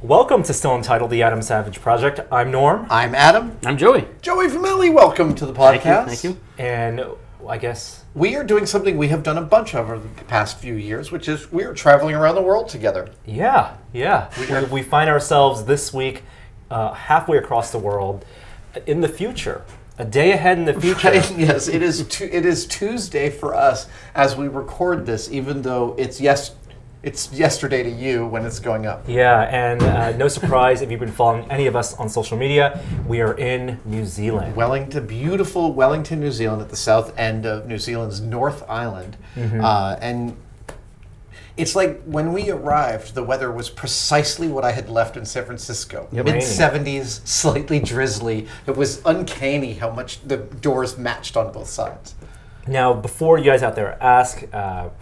Welcome to Still Untitled, the Adam Savage Project. I'm Norm. I'm Adam. I'm Joey. Joey Vermelli, welcome to the podcast. Thank you. And I guess We are doing something we have done a bunch of over the past few years, which is we are traveling around the world together. Yeah. We find ourselves this week halfway across the world in the future. A day ahead in the future. Right? Yes, it is Tuesday for us as we record this, even though it's yesterday to you when it's going up. Yeah, and no surprise if you've been following any of us on social media, we are in New Zealand. Wellington, beautiful Wellington, New Zealand, at the south end of New Zealand's North Island. And it's like when we arrived, the weather was precisely what I had left in San Francisco. Yep. Mid-70s, slightly drizzly. It was uncanny how much the doors matched on both sides. Now, before you guys out there ask,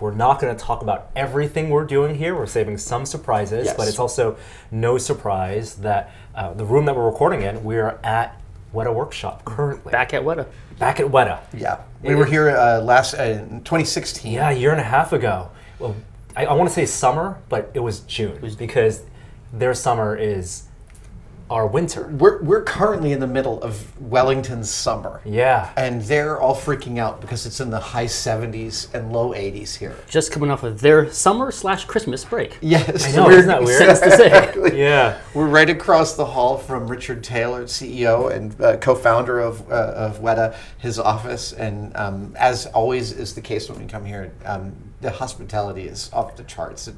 we're not going to talk about everything we're doing here. We're saving some surprises, Yes. but it's also no surprise that the room that we're recording in, we're at Weta Workshop currently. Back at Weta. Back at Weta. Yeah, we were here in 2016. Yeah, a year and a half ago. Well, I want to say summer, but it was June because their summer is our winter. We're currently in the middle of Wellington's summer. Yeah. And they're all freaking out because it's in the high 70s and low 80s here. Just coming off of their summer/Christmas break. Yes. I know, isn't that weird? Sense to say. Exactly. Yeah. We're right across the hall from Richard Taylor, CEO and co-founder of Weta, his office. And as always is the case when we come here, the hospitality is off the charts.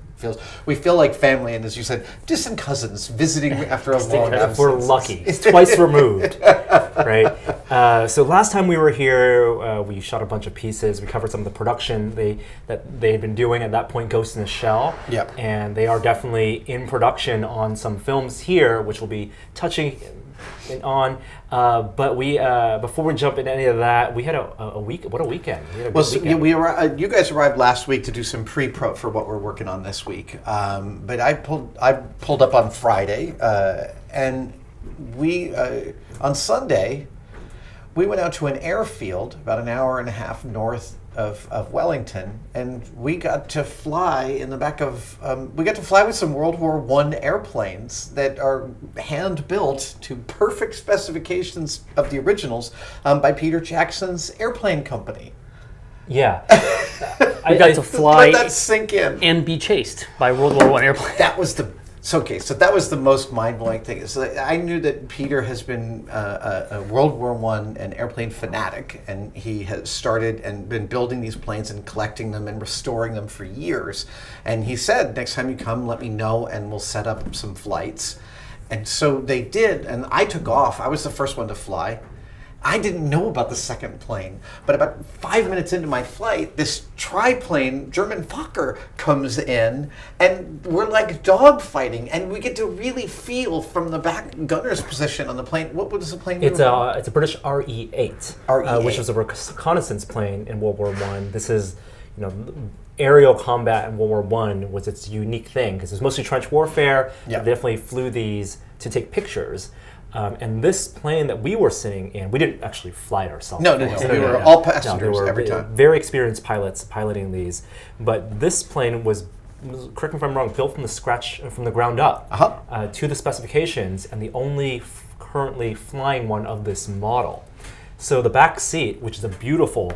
We feel like family, and as you said, distant cousins visiting after a long absence. We're lucky. It's twice removed, right? So last time we were here, we shot a bunch of pieces. We covered some of the production that they had been doing at that point, Ghost in the Shell. Yep. And they are definitely in production on some films here, which we'll be touching on. But we before we jump into any of that, we had a week. What a weekend! We had a good weekend. You guys arrived last week to do some pre-pro for what we're working on this week. But I pulled up on Friday, and we on Sunday we went out to an airfield about an hour and a half north of Wellington, and we got to fly in the back of with some World War I airplanes that are hand built to perfect specifications of the originals by Peter Jackson's airplane company. Yeah. I got to fly Let that sink in. and be chased by World War I airplanes. That was that was the most mind-blowing thing. So I knew that Peter has been a World War I and airplane fanatic, and he has started and been building these planes and collecting them and restoring them for years. And he said, next time you come, let me know, and we'll set up some flights. And so they did, and I took off. I was the first one to fly. I didn't know about the second plane, but about 5 minutes into my flight, this triplane German Fokker comes in, and we're like dogfighting, and we get to really feel from the back gunner's position on the plane. What was the plane? It's a British RE-8, RE-8. Which was a reconnaissance plane in World War I. This is, aerial combat in World War I was its unique thing because it's mostly trench warfare. Yeah. They definitely flew these to take pictures. And this plane that we were sitting in, we didn't actually fly it ourselves. No. We were all passengers they were every time. Very experienced pilots piloting these. But this plane was, correct me if I'm wrong, built from the ground up to the specifications, and the only currently flying one of this model. So the back seat, which is a beautiful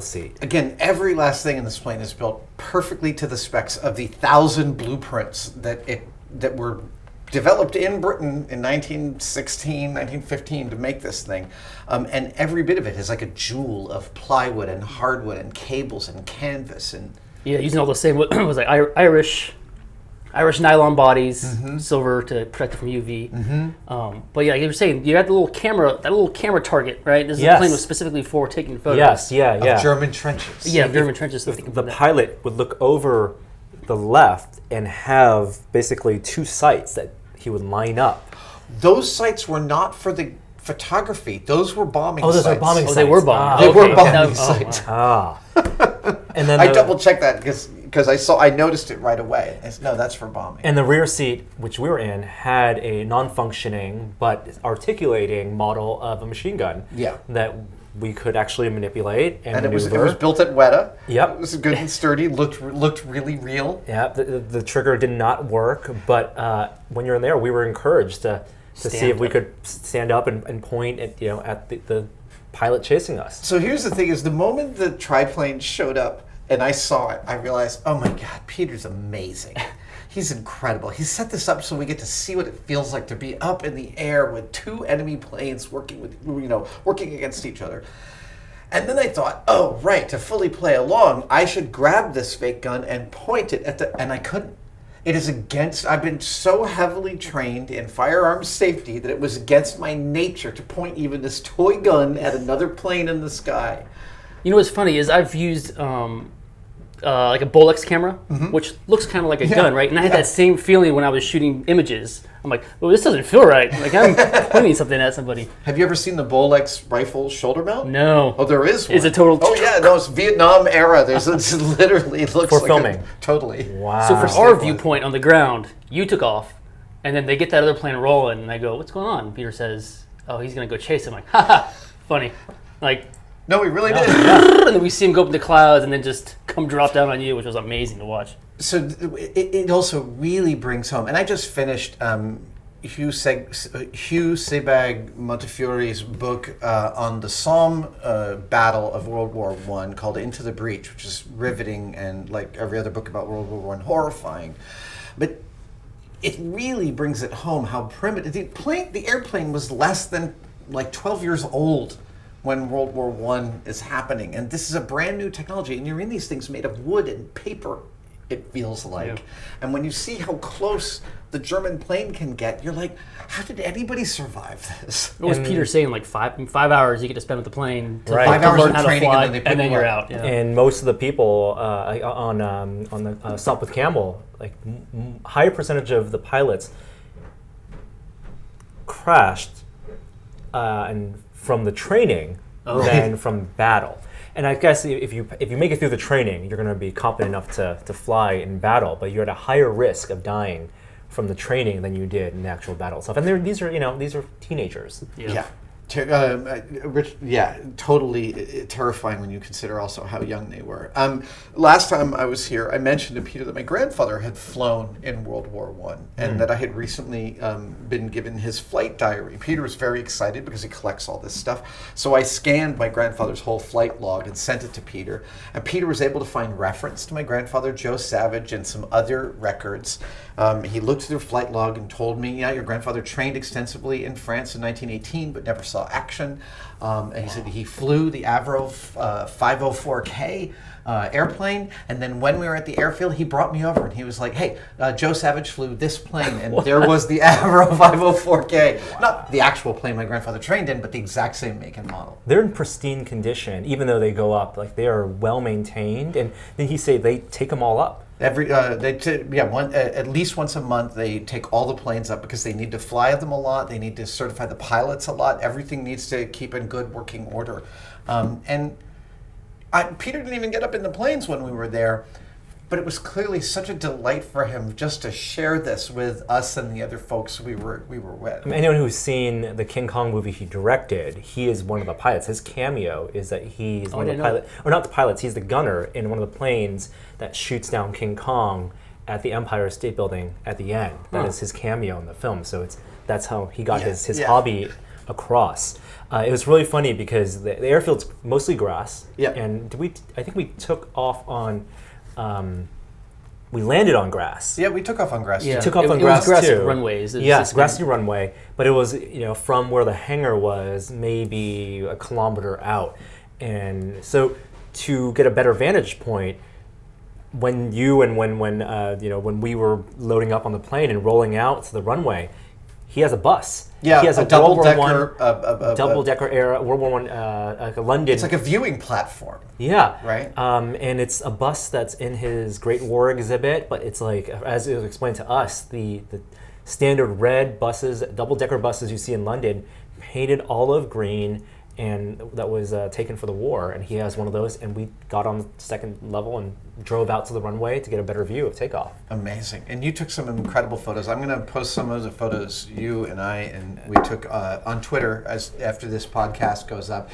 seat. Again, every last thing in this plane is built perfectly to the specs of the 1,000 blueprints that were developed in Britain in 1916, 1915 to make this thing. And every bit of it is like a jewel of plywood and hardwood and cables and canvas. And Yeah, using all the same, what was like Irish nylon bodies, silver to protect it from UV. But yeah, you were saying you had that little camera target, right? This Yes. plane was specifically for taking photos. Yes, of German trenches. Yeah, German trenches. The pilot would look over the left and have basically two sights that he would line up. Those sites were not for the photography. Those were bombing sites. Those are bombing sites. They were bombing. They were Okay. bombing Oh, sites. wow. And then I double checked that because I noticed it right away. No, that's for bombing. And the rear seat, which we were in, had a non-functioning but articulating model of a machine gun. Yeah. That we could actually manipulate and it was maneuver. built at Weta. Yep. It was good and sturdy. Looked really real. Yeah, the trigger did not work, but when you're in there, we were encouraged to see if we could stand up and point at the pilot chasing us. So here's the thing: is the moment the triplane showed up and I saw it, I realized, oh my God, Peter's amazing. He's incredible. He set this up so we get to see what it feels like to be up in the air with two enemy planes working against each other. And then I thought, oh right, to fully play along, I should grab this fake gun and point it and I couldn't. It is against, I've been so heavily trained in firearms safety that it was against my nature to point even this toy gun at another plane in the sky. You know what's funny is I've used like a Bolex camera, which looks kind of like a gun, right? And I had that same feeling when I was shooting images. I'm like, well, this doesn't feel right. Like I'm pointing something at somebody. Have you ever seen the Bolex rifle shoulder mount? No. Oh, there is one. It's a total... Oh, yeah, no, it's Vietnam era. It's literally, it looks for like filming. Totally. Wow. So from our viewpoint on the ground, you took off, and then they get that other plane rolling, and I go, what's going on? And Peter says, oh, he's going to go chase him. I'm like, haha, funny. Like... No, we really did. And then we see him go up in the clouds and then just come drop down on you, which was amazing to watch. So it also really brings home, and I just finished Hugh Sebag Montefiore's book on the Somme battle of World War I called Into the Breach, which is riveting and like every other book about World War I, horrifying. But it really brings it home how primitive. The airplane was less than like 12 years old when World War I is happening. And this is a brand new technology, and you're in these things made of wood and paper, it feels like. Yeah. And when you see how close the German plane can get, you're like, how did anybody survive this? What was Peter saying, like 5 hours you get to spend with the plane to, right. 5 hours learn of how to training fly, and then you're out. Yeah. And most of the people on the Stop with Campbell, like higher percentage of the pilots crashed and from the training than from battle. And I guess if you make it through the training, you're going to be competent enough to fly in battle, but you're at a higher risk of dying from the training than you did in the actual battle itself. And these are teenagers. Yeah. Rich, totally terrifying when you consider also how young they were. Last time I was here, I mentioned to Peter that my grandfather had flown in World War I, and that I had recently been given his flight diary. Peter was very excited because he collects all this stuff. So I scanned my grandfather's whole flight log and sent it to Peter. And Peter was able to find reference to my grandfather, Joe Savage, and some other records. He looked through the flight log and told me, your grandfather trained extensively in France in 1918, but never saw action. And he said he flew the Avro 504K airplane, and then when we were at the airfield, he brought me over and he was like, hey, Joe Savage flew this plane, and there was the Avro 504K. Wow. Not the actual plane my grandfather trained in, but the exact same make and model. They're in pristine condition, even though they go up. Like, they are well maintained, and then he said they take them all up. At least once a month they take all the planes up because they need to fly them a lot. They need to certify the pilots a lot. Everything needs to keep in good working order. Peter didn't even get up in the planes when we were there, but it was clearly such a delight for him just to share this with us and the other folks we were with. I mean, anyone who's seen the King Kong movie he directed, he is one of the pilots. His cameo is that he's one of the pilots, or not the pilots, he's the gunner in one of the planes that shoots down King Kong at the Empire State Building at the end. That is his cameo in the film. So that's how he got his hobby across. It was really funny because the airfield's mostly grass. Yeah. And I think we took off on. We landed on grass. Yeah, we took off on grass. Yeah. Too. Took off on grass too. Runways. Yes, grassy runway. But it was from where the hangar was maybe a kilometer out, and so to get a better vantage point, when we were loading up on the plane and rolling out to the runway, he has a bus. Yeah, he has a double-decker era World War I, like a London. It's like a viewing platform. Yeah. Right. And it's a bus that's in his Great War exhibit, but it's like, as it was explained to us, the standard red buses, double-decker buses you see in London, painted olive green and that was taken for the war, and he has one of those, and we got on the second level and drove out to the runway to get a better view of takeoff. Amazing. And you took some incredible photos. I'm going to post some of the photos you and we took on Twitter after this podcast goes up.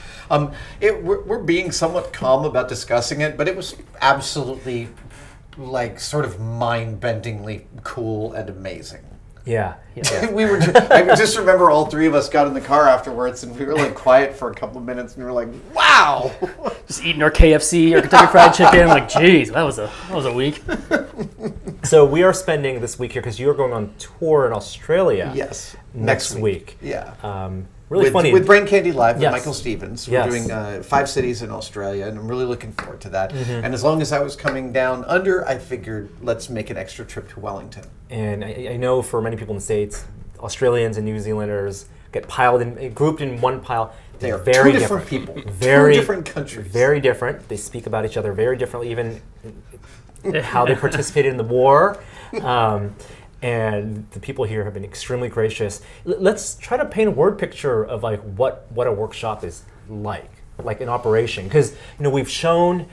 We're being somewhat calm about discussing it, but it was absolutely sort of mind-bendingly cool and amazing. Yeah. I just remember all three of us got in the car afterwards, and we were quiet for a couple of minutes, and we were like, "Wow!" Just eating our KFC or Kentucky Fried Chicken. Geez, that was a week. So we are spending this week here because you're going on tour in Australia. Yes, next week. Yeah. Really funny. With Brain Candy Live with Yes. Michael Stevens. We're doing 5 cities in Australia, and I'm really looking forward to that. Mm-hmm. And as long as I was coming down under, I figured let's make an extra trip to Wellington. And I know for many people in the States, Australians and New Zealanders get grouped in one pile. They are very two different people, very 2 different countries. Very different. They speak about each other very differently, even how they participated in the war. And the people here have been extremely gracious. Let's try to paint a word picture of what a workshop is like in operation. Because we've shown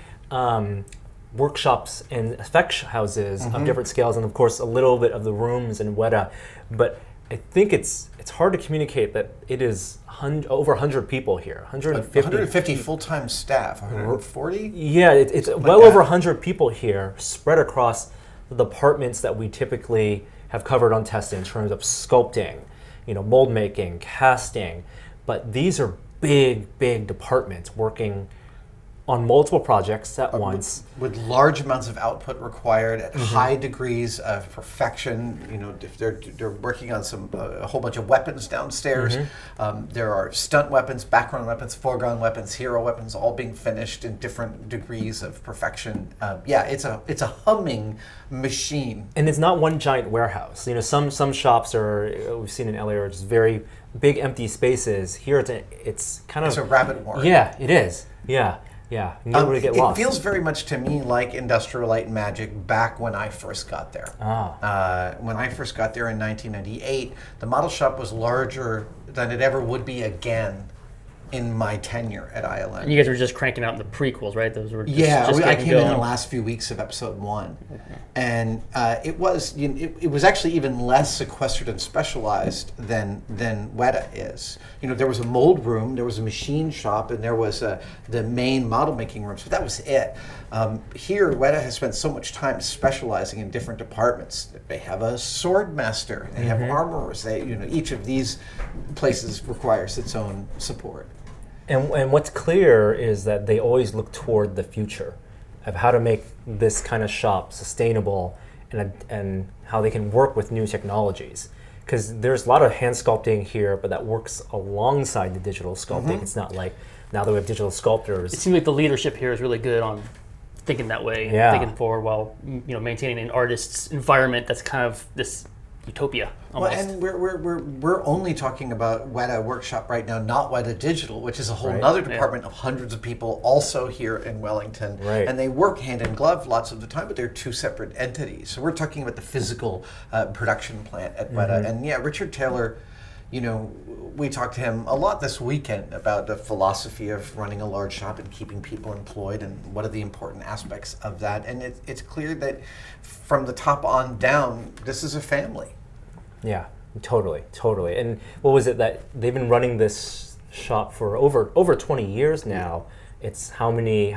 workshops in effect houses of different scales, and of course a little bit of the rooms in Weta. But I think it's hard to communicate that it is over 100 people here, 150 full-time staff, 140? Yeah, it's well over 100 people here spread across the departments that we typically have covered on testing in terms of sculpting, mold making, casting. But these are big departments working on multiple projects at once. With large amounts of output required at high degrees of perfection. They're working on a whole bunch of weapons downstairs. There are stunt weapons, background weapons, foreground weapons, hero weapons, all being finished in different degrees of perfection. It's a humming machine. And it's not one giant warehouse. Some shops we've seen in LA are just very big empty spaces. Here it's a rabbit warren. Yeah, it is. Yeah. You don't really get lost. It feels very much to me like Industrial Light and Magic back when I first got there. When I first got there in 1998, the model shop was larger than it ever would be again in my tenure at ILM. And you guys were just cranking out the prequels, right? Those were I came in the last few weeks of episode 1, and it was actually even less sequestered and specialized than Weta is. There was a mold room, there was a machine shop, and there was the main model making rooms, but that was it. Here, Weta has spent so much time specializing in different departments. They have a sword master, they have armorers. Each of these places requires its own support. And what's clear is that they always look toward the future of how to make this kind of shop sustainable and how they can work with new technologies. Because there's a lot of hand sculpting here, but that works alongside the digital sculpting. It's not like now that we have digital sculptors. It seems like the leadership here is really good on thinking that way, thinking forward while maintaining an artist's environment that's kind of this utopia almost. Well, and we're only talking about Weta Workshop right now, not Weta Digital, which is a whole other department of hundreds of people also here in Wellington. Right. And they work hand in glove lots of the time, but they're 2 separate entities. So we're talking about the physical production plant at Weta. And Richard Taylor, we talked to him a lot this weekend about the philosophy of running a large shop and keeping people employed and what are the important aspects of that. And it's clear that from the top on down, this is a family. Yeah, totally. And what was it that they've been running this shop for over 20 years now? It's how many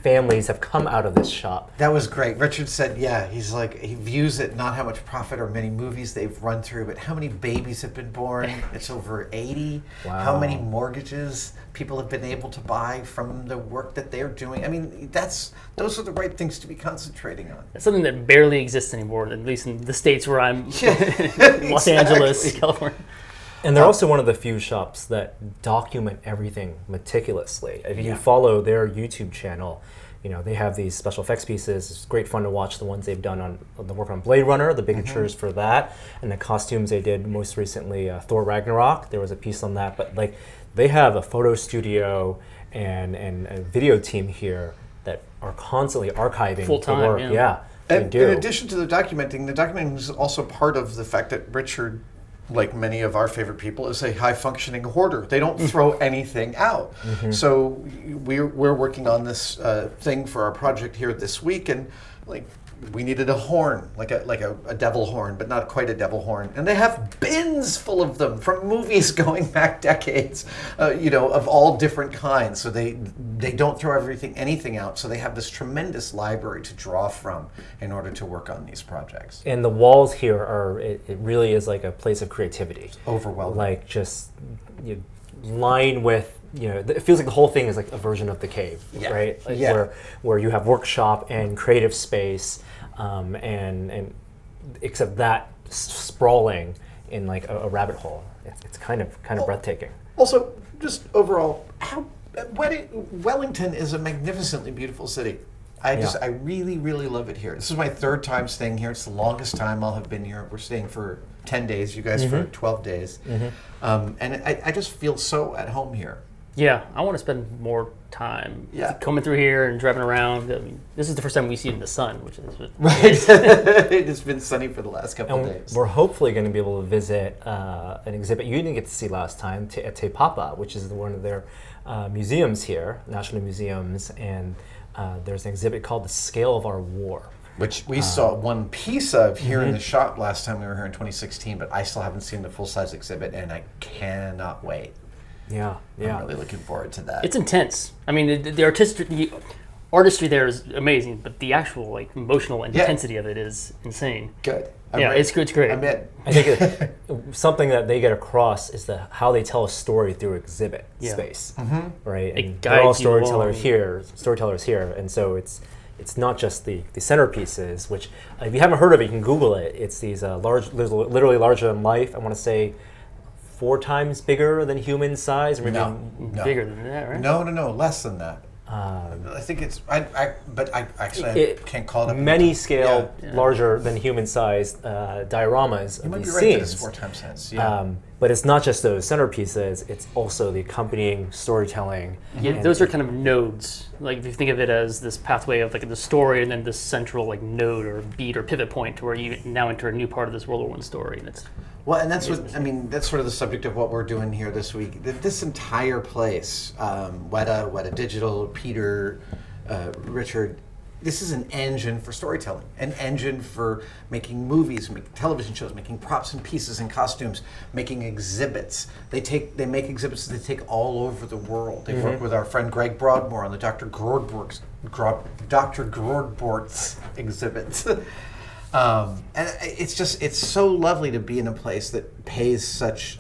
families have come out of this shop. That was great. Richard said, he's like, he views it not how much profit or many movies they've run through, but how many babies have been born. It's over 80. Wow. How many mortgages people have been able to buy from the work that they're doing. I mean, those are the right things to be concentrating on. It's something that barely exists anymore, at least in the States where I'm, Los Angeles, California. And they're also one of the few shops that document everything meticulously. If you follow their YouTube channel, they have these special effects pieces. It's great fun to watch the ones they've done on the work on Blade Runner, the bigatures for that, and the costumes they did most recently, Thor Ragnarok. There was a piece on that, but they have a photo studio and a video team here that are constantly archiving full-time, the work. And in addition to the documenting is also part of the fact that Richard like many of our favorite people, is a high-functioning hoarder. They don't throw anything out. So we're working on this thing for our project here this week, and like we needed a horn, like a devil horn, but not quite a devil horn. And they have bins full of them from movies going back decades, of all different kinds. So they don't throw anything out. So they have this tremendous library to draw from in order to work on these projects. And the walls here it really is like a place of creativity. Overwhelming. Like just line with, it feels like the whole thing is like a version of the cave, right? Like where you have workshop and creative space, and except that sprawling in like a rabbit hole. It's kind of breathtaking. Also, just overall, Wellington is a magnificently beautiful city. I really, really love it here. This is my third time staying here. It's the longest time I'll have been here. We're staying for 10 days, you guys for 12 days. And I just feel so at home here. Yeah, I want to spend more time coming through here and driving around. I mean, this is the first time we see it in the sun, which is right. It's been sunny for the last couple of days. We're hopefully going to be able to visit an exhibit you didn't get to see last time, Te Papa, which is one of their museums here, national museums, and there's an exhibit called The Scale of Our War. Which we saw one piece of here in the shop last time we were here in 2016, but I still haven't seen the full-size exhibit, and I cannot wait. Yeah. I'm really looking forward to that. It's intense. I mean, the artistry there is amazing, but the actual emotional intensity of it is insane. Good. It's great. I'm in. I think something that they get across is how they tell a story through exhibit space, right? And they're all storytellers here, and so it's not just the centerpieces, which if you haven't heard of it, you can Google it. It's these literally larger than life. I want to say 4 times bigger than human size, or maybe bigger than that, right? No, less than that. I think it's. I can't call it up. Many scale larger than human size dioramas. You might be right that it's 4 times sense. But it's not just those centerpieces; it's also the accompanying storytelling. Yeah, those are kind of nodes. Like if you think of it as this pathway of like the story, and then this central node or beat or pivot point, to where you now enter a new part of this World War I story, and it's. Well, and that's that's sort of the subject of what we're doing here this week. This entire place, Weta Digital, Peter, Richard, this is an engine for storytelling, an engine for making movies, making television shows, making props and pieces and costumes, making exhibits. They make exhibits that they take all over the world. They work with our friend Greg Broadmoor on the Dr. Grodbort's exhibits. And it's so lovely to be in a place that pays such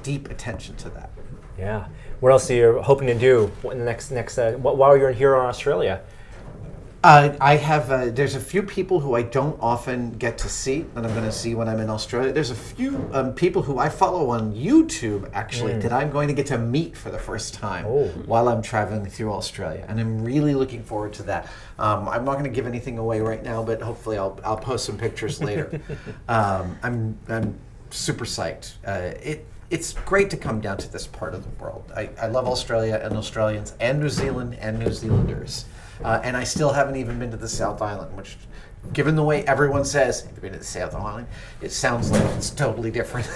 deep attention to that. Yeah. What else are you hoping to do in the next while you're here in Australia? I have. There's a few people who I don't often get to see, and I'm going to see when I'm in Australia. There's a few people who I follow on YouTube, actually, that I'm going to get to meet for the first time while I'm traveling through Australia, and I'm really looking forward to that. I'm not going to give anything away right now, but hopefully I'll post some pictures later. I'm super psyched. It's great to come down to this part of the world. I love Australia and Australians and New Zealand and New Zealanders. And I still haven't even been to the South Island, which, given the way everyone says, have you been to the South Island? It sounds like it's totally different.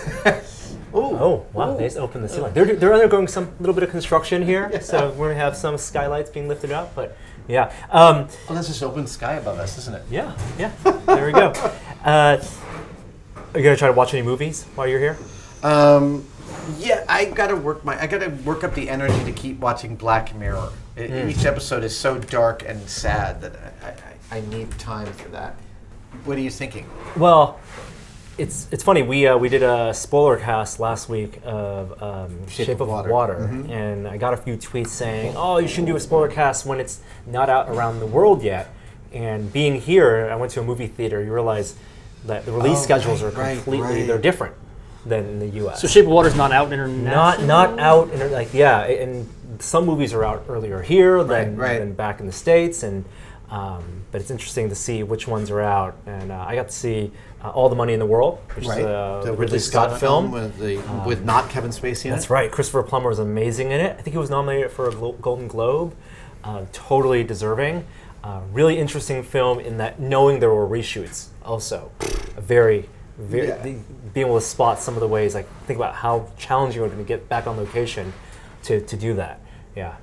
Wow, they just opened the ceiling. They're undergoing some little bit of construction here, so we're going to have some skylights being lifted up, but yeah. Well, that's just open sky above us, isn't it? Yeah, there we go. Are you going to try to watch any movies while you're here? Yeah, I gotta work up the energy to keep watching Black Mirror. Each episode is so dark and sad that I need time for that. What are you thinking? Well, it's funny. We did a spoiler cast last week of Shape of Water, and I got a few tweets saying, "Oh, you shouldn't do a spoiler cast when it's not out around the world yet." And being here, I went to a movie theater. You realize that the release schedules are completely they're different than in the U.S. So Shape of Water is not out internationally? Not out, and some movies are out earlier here than back in the States, and but it's interesting to see which ones are out. And I got to see All the Money in the World, which is the Ridley Scott film. With not Kevin Spacey in it. That's right. Christopher Plummer was amazing in it. I think he was nominated for a Golden Globe. Totally deserving. Really interesting film in that knowing there were reshoots also. A very being able to spot some of the ways, like think about how challenging it would be to get back on location to do that. Yeah.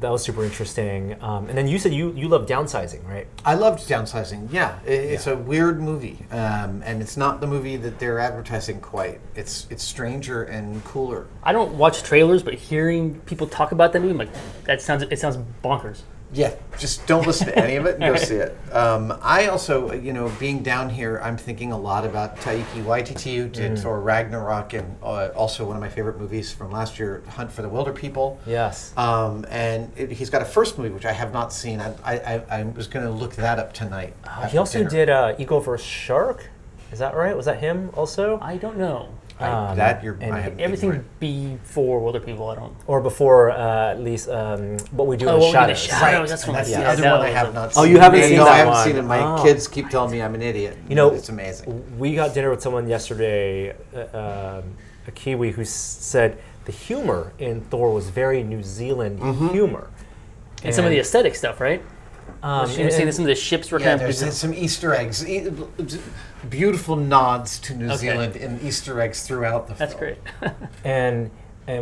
That was super interesting. And then you said you love downsizing, right? I loved downsizing. Yeah, it's a weird movie, and it's not the movie that they're advertising quite. It's stranger and cooler. I don't watch trailers, but hearing people talk about that movie, I'm like, it sounds bonkers. Yeah, just don't listen to any of it and go see it. I also, being down here, I'm thinking a lot about Taika Waititi, who did Thor Ragnarok, and also one of my favorite movies from last year, Hunt for the Wilder People. Yes. And he's got a first movie, which I have not seen. I was going to look that up tonight. He also did Eagle vs. Shark. Is that right? Was that him also? I don't know. Everything before Wilder People, I don't. Or before at least What We Do in the Shadows. Right. That's the other one I have not seen. Oh, you haven't seen that one? No, I haven't seen it. My kids keep telling me I'm an idiot. It's amazing. We got dinner with someone yesterday, a Kiwi, who said the humor in Thor was very New Zealand humor. And some of the aesthetic stuff, right? You've seen some of the ships were kind of... there's some Easter eggs. Beautiful nods to New Zealand and Easter eggs throughout the film. That's great. and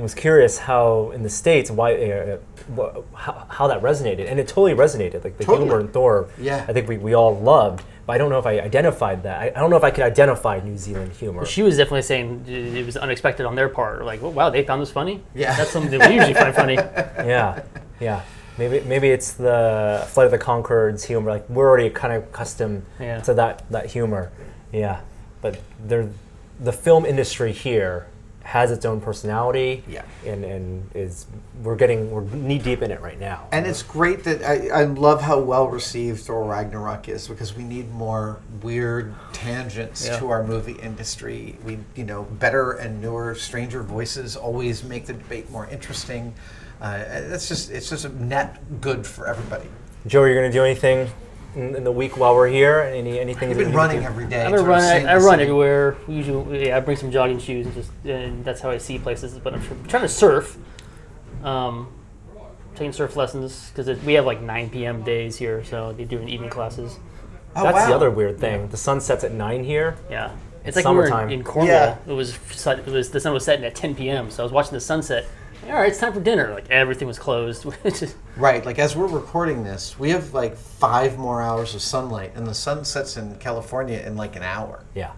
was curious how in the States how that resonated, and it totally resonated. Like the humor in Thor, I think we all loved. But I don't know if I identified that. I don't know if I could identify New Zealand humor. Well, she was definitely saying it was unexpected on their part. Like, oh, wow, they found this funny. Yeah, that's something that we usually find funny. Yeah. Maybe it's the Flight of the Conchords humor. Like we're already kind of accustomed to that humor. Yeah, but the film industry here has its own personality. Yeah, and we're knee deep in it right now. And it's great that I love how well received Thor Ragnarok is, because we need more weird tangents to our movie industry. We better and newer, stranger voices always make the debate more interesting. It's just a net good for everybody. Joe, are you going to do anything in the week while we're here? Anything? I've been running every day. I run everywhere. Usually, I bring some jogging shoes and that's how I see places. But I'm trying to surf. Taking surf lessons because we have like 9 p.m. days here, so they're doing evening classes. Oh, that's the other weird thing. The sun sets at 9 here. Yeah, it's like summertime. We were in Cornwall. Yeah. It was the sun was setting at 10 p.m. So I was watching the sunset. All right, it's time for dinner. Like everything was closed. Right, like as we're recording this, we have like 5 more hours of sunlight, and the sun sets in California in like an hour. Yeah.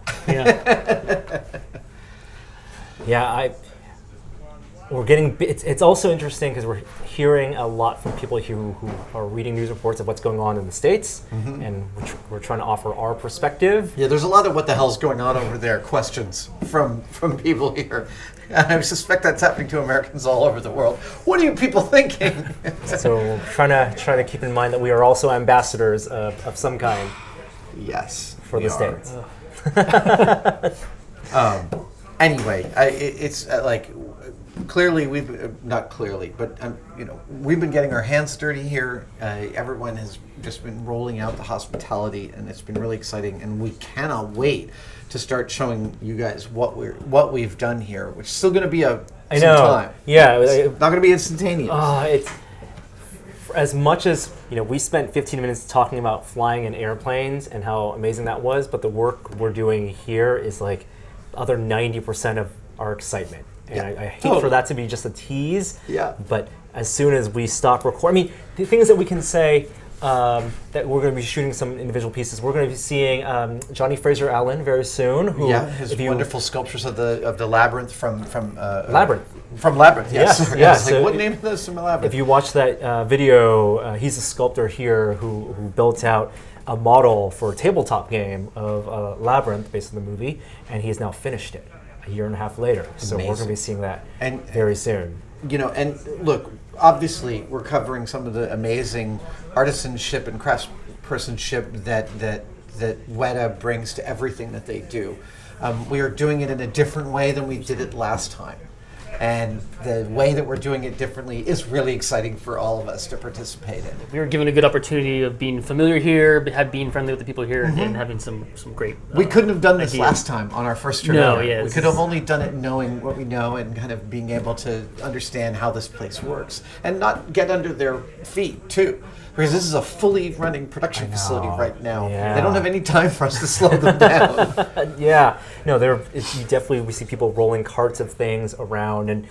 We're getting. It's also interesting because we're hearing a lot from people who are reading news reports of what's going on in the States, and we're trying to offer our perspective. Yeah, there's a lot of what the hell's going on over there questions from people here. I suspect that's happening to Americans all over the world. What are you people thinking? So we're trying to keep in mind that we are also ambassadors of some kind. Yes, for the States. Anyway, it's like. Clearly, we've been getting our hands dirty here. Everyone has just been rolling out the hospitality, and it's been really exciting. And we cannot wait to start showing you guys what we've done here, which is still going to be some time. Yeah, it's not going to be instantaneous. It's as much as we spent 15 minutes talking about flying in airplanes and how amazing that was, but the work we're doing here is like the other 90% of our excitement. And I hate for that to be just a tease. Yeah. But as soon as we stop recording, the thing is that we can say that we're going to be shooting some individual pieces. We're going to be seeing Johnny Fraser Allen very soon. His wonderful sculptures of the labyrinth from Labyrinth. From Labyrinth, yes. Yes. Like, what name is this from Labyrinth? If you watch that video, he's a sculptor here who built out a model for a tabletop game of Labyrinth based on the movie, and he has now finished it a year and a half later. So we're going to be seeing that very soon. And look, obviously we're covering some of the amazing artisanship and craftspersonship that Weta brings to everything that they do. We are doing it in a different way than we did it last time. And the way that we're doing it differently is really exciting for all of us to participate in. We were given a good opportunity of being familiar here, being friendly with the people here, and having some great we couldn't have done this last time on our first trip. No, we could have only done it knowing what we know and kind of being able to understand how this place works and not get under their feet, too. because this is a fully running production facility right now. Yeah. They don't have any time for us to slow them down. Yeah, no, we see people rolling carts of things around, and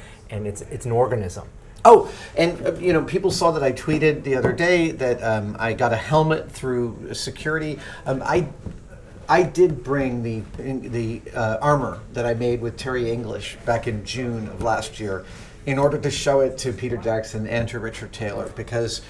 it's an organism. Oh, and people saw that I tweeted the other day that I got a helmet through security. I did bring the armor that I made with Terry English back in June of last year in order to show it to Peter Jackson and to Richard Taylor, because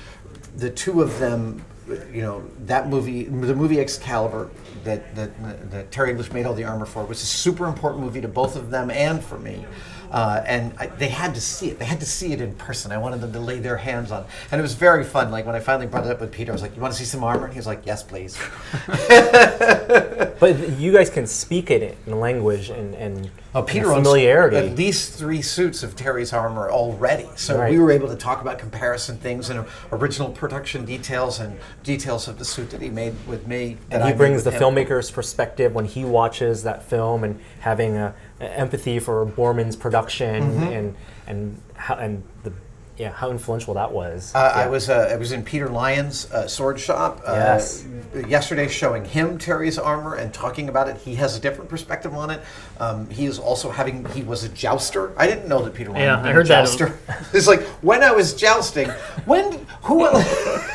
the two of them, that movie, the movie Excalibur that Terry English made all the armor for, was a super important movie to both of them and for me. They had to see it. They had to see it in person. I wanted them to lay their hands on it. And it was very fun. Like, when I finally brought it up with Peter, I was like, "You want to see some armor?" And he was like, "Yes, please." But you guys can speak it in language and Peter familiarity. owns at least 3 suits of Terry's armor already. So Right. we were able to talk about comparison things and original production details and details of the suit that he made with me. And he brings the filmmaker's perspective when he watches that film, and having a empathy for Borman's production and how influential that was. I was in Peter Lyon's sword shop yesterday, showing him Terry's armor and talking about it. He has a different perspective on it. He was a jouster. I didn't know that Peter Lyon Yeah, was I heard a jouster. It's like, when I was jousting, who else?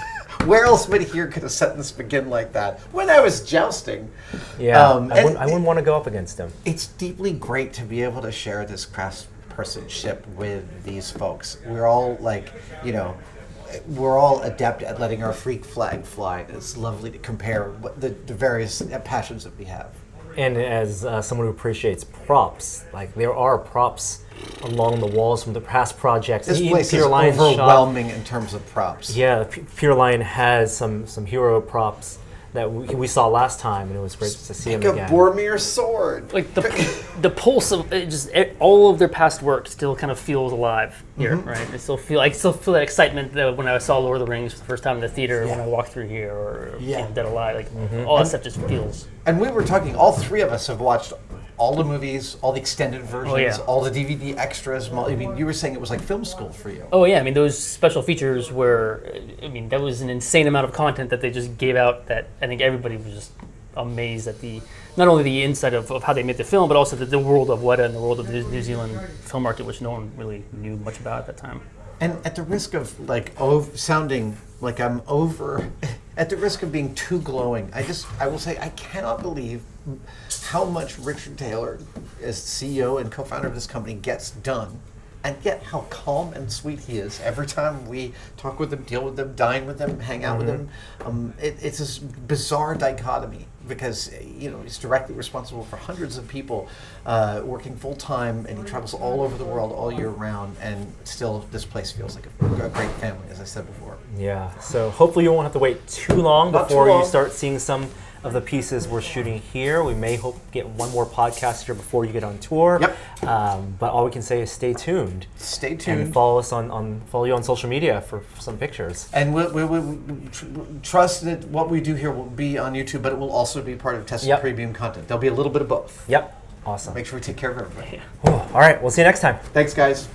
Where else but here could a sentence begin like that? When I was jousting. Yeah, I wouldn't want to go up against him. It's deeply great to be able to share this craftspersonship with these folks. We're all we're all adept at letting our freak flag fly. It's lovely to compare the various passions that we have. And as someone who appreciates props, like, there are props along the walls from the past projects. This Even place is Peter Lyon's overwhelming in terms of props. Yeah, Peter Lyon has some hero props that we saw last time, and it was great to see him again. Like a Boromir sword. Like the pulse of all of their past work still kind of feels alive here, right? I still feel that excitement that when I saw Lord of the Rings for the first time in the theater, when I walked through here, or Dead Alive, all that stuff just feels. And we were talking, all 3 of us have watched all the movies, all the extended versions, all the DVD extras. I mean, you were saying it was like film school for you. Oh yeah, I mean, those special features that was an insane amount of content that they just gave out, that I think everybody was just amazed at not only the insight of how they made the film, but also the world of Weta and the world of the New Zealand film market, which no one really knew much about at that time. And at the risk of sounding like I'm over, at the risk of being too glowing, I will say I cannot believe how much Richard Taylor, as CEO and co-founder of this company, gets done, and yet how calm and sweet he is every time we talk with him, deal with them, dine with them, hang out with him. It's this bizarre dichotomy, because he's directly responsible for hundreds of people working full time, and he travels all over the world all year round, and still this place feels like a great family, as I said before. Yeah, so hopefully you won't have to wait too long Not before too long. you start seeing some of the pieces we're shooting here. We may hope to get one more podcast here before you get on tour. Yep. But all we can say is stay tuned. Stay tuned. And follow us follow you on social media for some pictures. And we trust that what we do here will be on YouTube, but it will also be part of Tested Premium content. There'll be a little bit of both. Yep. Awesome. Make sure we take care of everybody. All right, we'll see you next time. Thanks, guys.